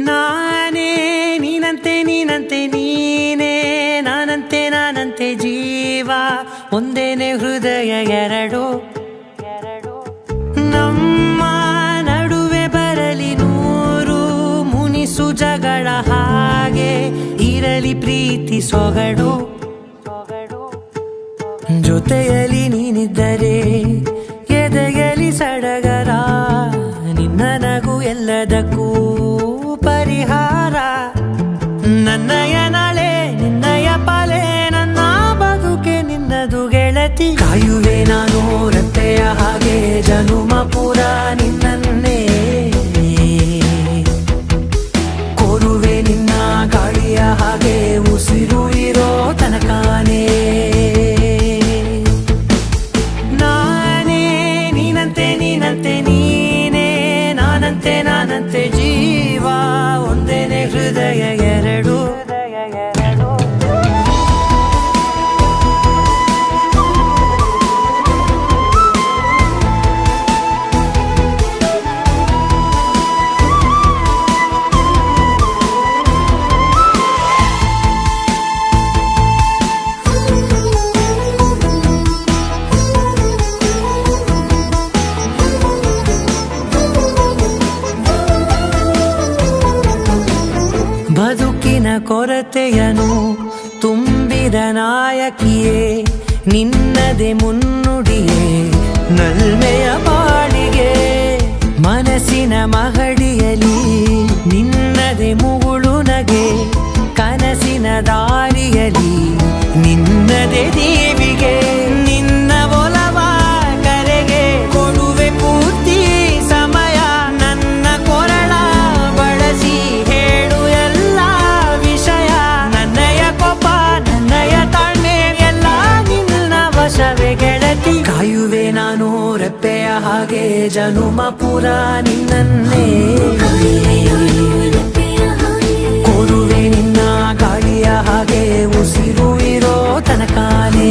ನಾನೇ ನೀನಂತೆ ನೀನಂತೆ ನೀನೇ ನಾನಂತೆ ನಾನಂತೆ ಜೀವ ಒಂದೇನೆ ಹೃದಯ ಎರಡು ನಮ್ಮ ನಡುವೆ ಬರಲಿ ನೂರು ಮುನಿಸು ಜಗಳ ಹಾಗೆ ಇರಲಿ ಪ್ರೀತಿ ಸೊಗಡು ಜೊತೆಯಲ್ಲಿ ನೀನಿದ್ದರೆ ಎದೆಯಲಿ ಸಡಗರ ನಿನ್ನ ನಗು ಎಲ್ಲದಕ್ಕೂ ಪರಿಹಾರ ನನ್ನಯ ನಾಳೆ ನಿನ್ನಯ ಪಾಲೆ ನನ್ನ ಬದುಕೆ ನಿನ್ನದು ಗೆಳತಿ ಕಾಯುವೆ ನಾನು ರತ್ತೆಯ ಹಾಗೆ ಜನುಮ ಪುರ ನಿನ್ನನ್ನೇ ಕೋರುವೆ ನಿನ್ನ ಗಾಳಿಯ ಹಾಗೆ ಉಸಿರು ಇರೋ ತನಕಾನೇ ನಾನೇ ನೀನಂತೆ ನೀನಂತೆ ನೀನೇ ನಾನಂತೆ ನಾನಂತೆ ಜೀವ ಒಂದೇನೆ ಹೃದಯ ಎರಡು ಬದುಕಿನ ಕೊರತೆಯನು ತುಂಬಿದ ನಾಯಕಿಯೇ ನಿನ್ನದೆ ಮುನ್ನುಡಿಯೇ ನಲ್ಮೆಯ ಬಾಳಿಗೆ ಮನಸ್ಸಿನ ಮಹಡಿಯಲಿ ನಿನ್ನದೆ ಮುಗುಳು ನಗೆ ಕನಸಿನ ದಾರಿಯಲಿ ನಿನ್ನದೆ ದೇವಿಗೆ ನಿನ್ನ ಒಲವ ಕರೆಗೆ ಕೊಡುವೆ ಪೂರ್ತಿ ಸಮಯ ನನ್ನ ಕೊರಳ ಬಳಸಿ ಹೇಳು ಎಲ್ಲ ವಿಷಯ ನನ್ನಯ ಕೋಪ ನನ್ನಯ ತಾಳ್ಮೆ ಎಲ್ಲ ನಿನ್ನ ವಶವೇ ಗೆಳತಿ ಕಾಯುವೆ ನಾನು ರೆಪ್ಪೆಯ ಹಾಗೆ ಜನುಮ ಪುರ ನಿನ್ನನ್ನೇ ಕೋರುವೆ ನಿನ್ನ ಗಾಳಿಯ ಹಾಗೆ ಉಸಿರು ಇರೋ ತನಕಾನೇ